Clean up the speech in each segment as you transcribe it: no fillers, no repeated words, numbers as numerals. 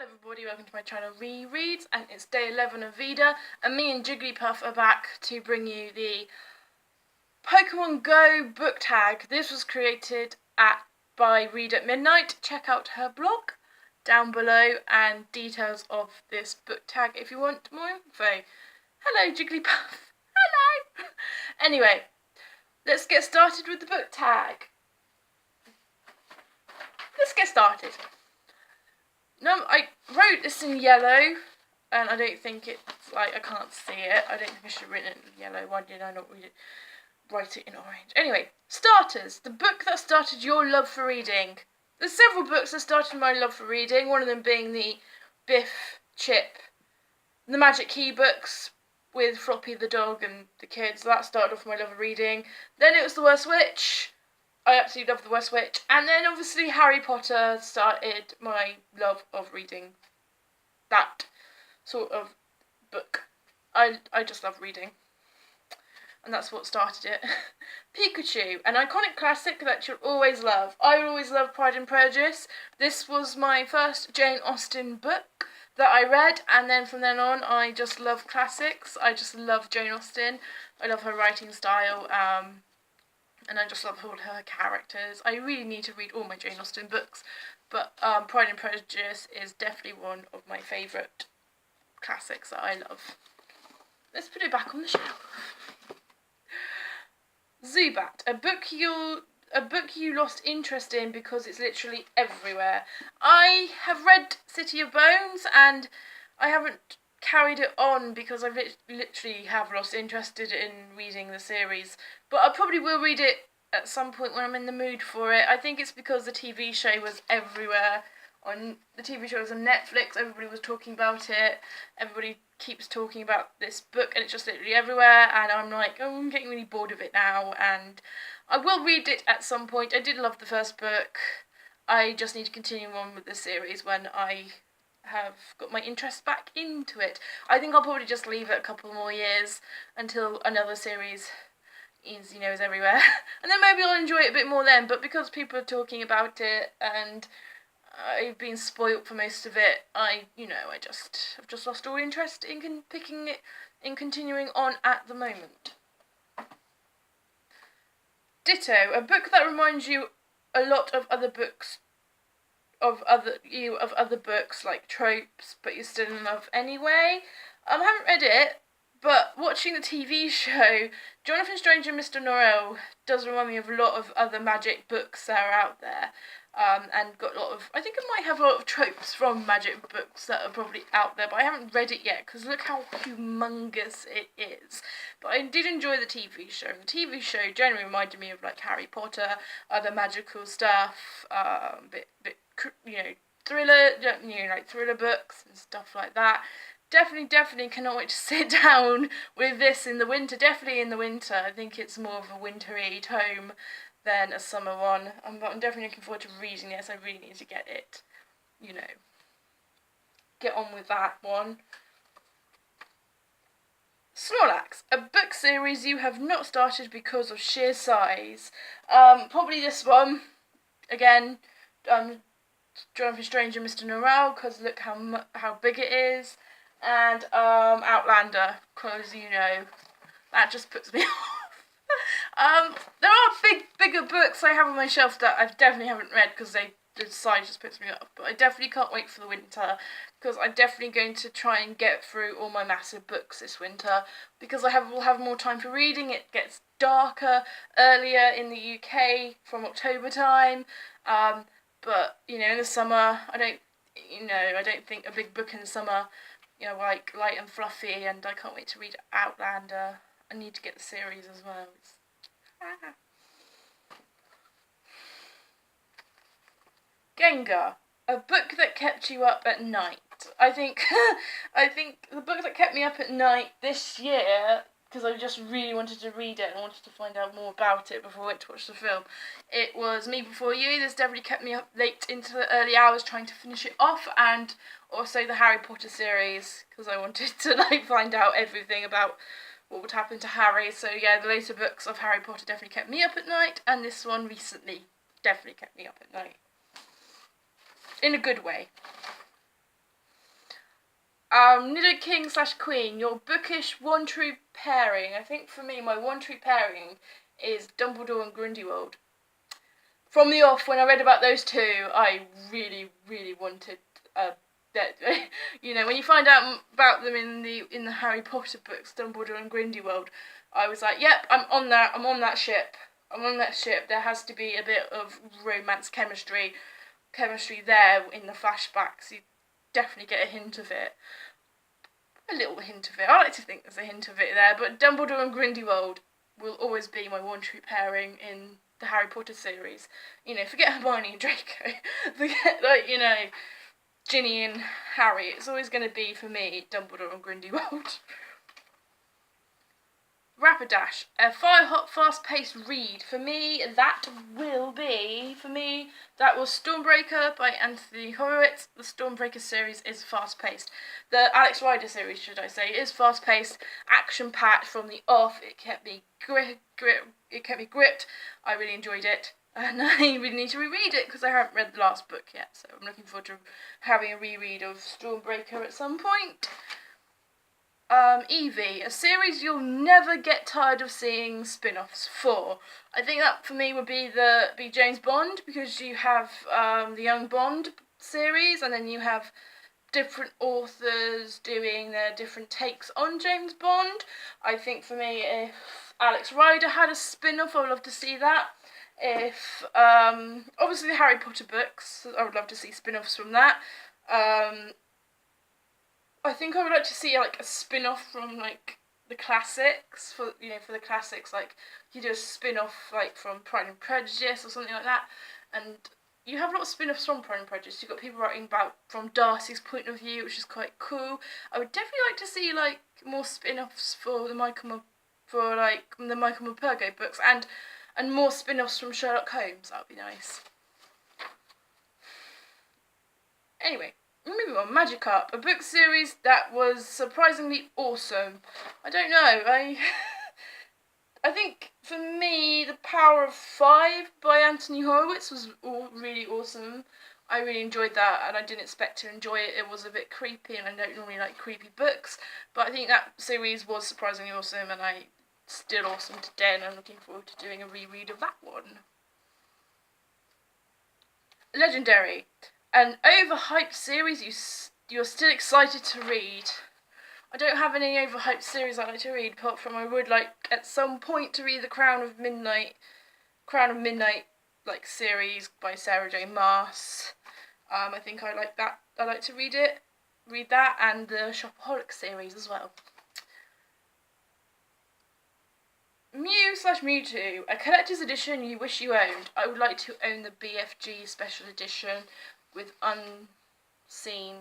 Hello everybody, welcome to my channel Rereads, and it's day 11 of VEDA, and me and Jigglypuff are back to bring you the Pokemon Go book tag. This was created by Read at Midnight. Check out her blog down below and details of this book tag if you want more info. Hello Jigglypuff, hello! Anyway, let's get started with the book tag. Let's get started. No, I wrote this in yellow, and I don't think it's, like, I can't see it. I don't think I should have written it in yellow. Why did I not write it in orange? Anyway, starters. The book that started your love for reading. There's several books that started my love for reading, one of them being the Biff, Chip, the Magic Key books with Floppy the dog and the kids. That started off my love of reading. Then it was The Worst Witch. I absolutely love The Worst Witch. And then obviously Harry Potter started my love of reading that sort of book. I just love reading. And that's what started it. Pikachu, an iconic classic that you'll always love. I always loved Pride and Prejudice. This was my first Jane Austen book that I read, and then from then on I just love classics. I just love Jane Austen. I love her writing style. And I just love all her characters. I really need to read all my Jane Austen books, but Pride and Prejudice is definitely one of my favourite classics that I love. Let's put it back on the shelf. Zubat, a book you lost interest in because it's literally everywhere. I have read City of Bones, and I haven't carried it on because I literally have lost interest in reading the series, but I probably will read it at some point when I'm in the mood for it. I think it's because the TV show was everywhere. The TV show was on Netflix, everybody was talking about it, everybody keeps talking about this book, and it's just literally everywhere, and I'm like, oh, I'm getting really bored of it now, and I will read it at some point. I did love the first book. I just need to continue on with the series when I have got my interest back into it. I think I'll probably just leave it a couple more years until another series is everywhere, and then maybe I'll enjoy it a bit more then. But because people are talking about it and I've been spoilt for most of it, I've just lost all interest in picking it, in continuing on at the moment. Ditto, a book that reminds you a lot of other books. Of other books, like tropes, but you're still in love anyway. I haven't read it, but watching the TV show, Jonathan Strange and Mr. Norrell does remind me of a lot of other magic books that are out there, and got a lot of, I think it might have a lot of tropes from magic books that are probably out there, but I haven't read it yet, because look how humongous it is. But I did enjoy the TV show, and the TV show generally reminded me of, like, Harry Potter, other magical stuff, thriller, like thriller books and stuff like that. Definitely cannot wait to sit down with this in the winter. Definitely in the winter. I think it's more of a wintry tome than a summer one. But I'm definitely looking forward to reading this. I really need to get it, get on with that one. Snorlax, a book series you have not started because of sheer size. Probably this one. Again, Jonathan Strange and Mr. Norrell, because look how big it is, and Outlander, because that just puts me off. There are bigger books I have on my shelf that I definitely haven't read because the size just puts me off, but I definitely can't wait for the winter, because I'm definitely going to try and get through all my massive books this winter, because will have more time for reading. It gets darker earlier in the UK from October time. But, in the summer, I don't think a big book in the summer, like light and fluffy, and I can't wait to read Outlander. I need to get the series as well. Gengar, a book that kept you up at night. I think the book that kept me up at night this year, because I just really wanted to read it and wanted to find out more about it before I went to watch the film, it was Me Before You. This definitely kept me up late into the early hours trying to finish it off, and also the Harry Potter series, because I wanted to find out everything about what would happen to Harry. So yeah, the later books of Harry Potter definitely kept me up at night, and this one recently definitely kept me up at night. In a good way. Nido King / Queen, your bookish one true pairing. I think for me, my one true pairing is Dumbledore and Grindelwald. From the off, when I read about those two, I really, really wanted that. You know, when you find out about them in the Harry Potter books, Dumbledore and Grindelwald, I was like, yep, I'm on that. I'm on that ship. I'm on that ship. There has to be a bit of romance, chemistry there in the flashbacks. You definitely get a hint of it. A little hint of it. I like to think there's a hint of it there, but Dumbledore and Grindelwald will always be my one true pairing in the Harry Potter series. You know, forget Hermione and Draco. Forget, like, you know, Ginny and Harry. It's always going to be, for me, Dumbledore and Grindelwald. Rapidash, a fire-hot, fast-paced read. For me, that was Stormbreaker by Anthony Horowitz. The Stormbreaker series is fast-paced. The Alex Rider series, should I say, is fast-paced, action-packed from the off. It kept me gripped. I really enjoyed it. And I really need to reread it because I haven't read the last book yet. So I'm looking forward to having a reread of Stormbreaker at some point. Evie, a series you'll never get tired of seeing spin-offs for. I think that for me would be James Bond, because you have the Young Bond series, and then you have different authors doing their different takes on James Bond. I think for me, if Alex Rider had a spin-off, I would love to see that. If obviously the Harry Potter books, I would love to see spin-offs from that. I think I would like to see like a spin-off from like the classics, for the classics, like you do a spin-off like from Pride and Prejudice or something like that. And you have a lot of spin-offs from Pride and Prejudice. You've got people writing about from Darcy's point of view, which is quite cool. I would definitely like to see like more spin-offs for the Michael Morpurgo books, and more spin-offs from Sherlock Holmes. That would be nice. Anyway, moving on. Magikarp, a book series that was surprisingly awesome. I don't know, I think for me, The Power of Five by Anthony Horowitz was really awesome. I really enjoyed that, and I didn't expect to enjoy it. It was a bit creepy, and I don't normally like creepy books, but I think that series was surprisingly awesome, and still awesome today, and I'm looking forward to doing a reread of that one. Legendary, an overhyped series you're still excited to read. I don't have any overhyped series I like to read, apart from I would like at some point to read the Crown of Midnight like series by Sarah J. Maas. I think I like that. I like to read that, and the Shopaholic series as well. Mew/Mewtwo, a collector's edition you wish you owned. I would like to own the BFG special edition with unseen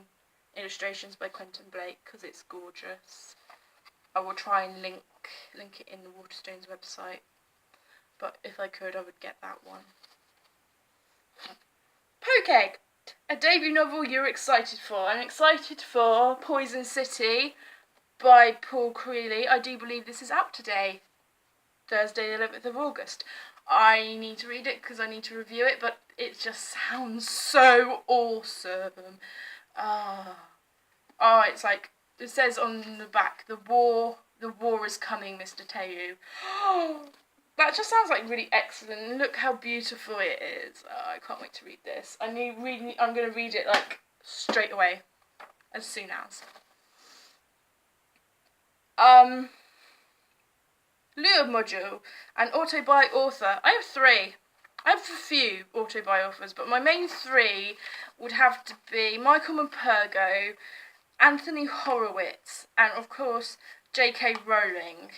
illustrations by Quentin Blake, because it's gorgeous. I will try and link it in the Waterstones website, but if I could, I would get that one. Poke, a debut novel you're excited for. I'm excited for Poison City by Paul Creeley. I do believe this is out today, Thursday the 11th of August. I need to read it because I need to review it, but it just sounds so awesome. It's like, it says on the back, the war is coming, Mr. Teu. That just sounds like really excellent. Look how beautiful it is. I can't wait to read this. I'm going to read it like straight away, as soon as. Lure Module, an auto-buy author. I have three. I have a few auto-buy authors, but my main three would have to be Michael Morpurgo, Anthony Horowitz, and of course J.K. Rowling.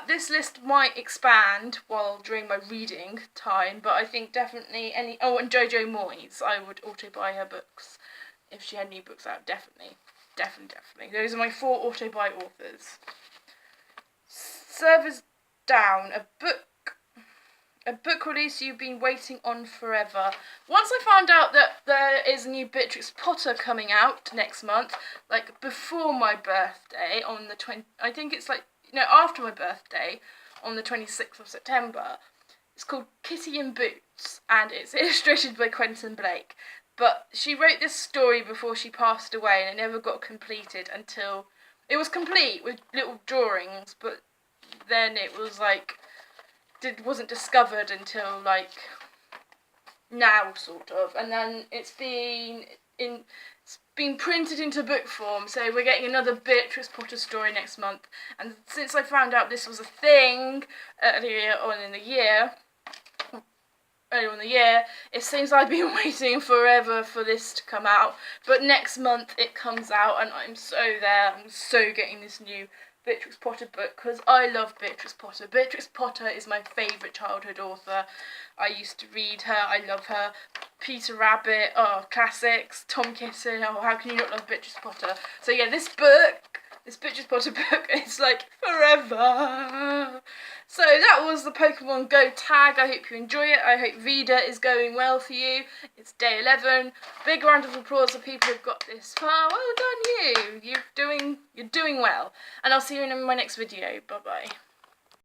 This list might expand during my reading time, but I think definitely and Jojo Moyes. I would auto-buy her books if she had new books out. Definitely. Those are my four auto-buy authors. Servers Down, a book release you've been waiting on forever. Once I found out that there is a new Beatrix Potter coming out next month, like before my birthday on the after my birthday on the 26th of September. It's called Kitty in Boots, and it's illustrated by Quentin Blake. But she wrote this story before she passed away, and it never got completed until it was complete with little drawings, but then it was like wasn't discovered until like now, sort of, and then it's been printed into book form, so we're getting another Beatrix Potter story next month. And since I found out this was a thing earlier on in the year, it seems I've been waiting forever for this to come out. But next month it comes out, and I'm so there. I'm so getting this new Beatrix Potter book because I love Beatrix Potter. Beatrix Potter is my favourite childhood author. I used to read her. I love her. Peter Rabbit, classics. Tom Kitten, how can you not love Beatrix Potter? So yeah, this Beatrix Potter book is like forever. So that was the Pokemon Go tag. I hope you enjoy it. I hope VEDA is going well for you. It's day 11. Big round of applause for people who've got this far. Well done you. You're doing well. And I'll see you in my next video. Bye bye.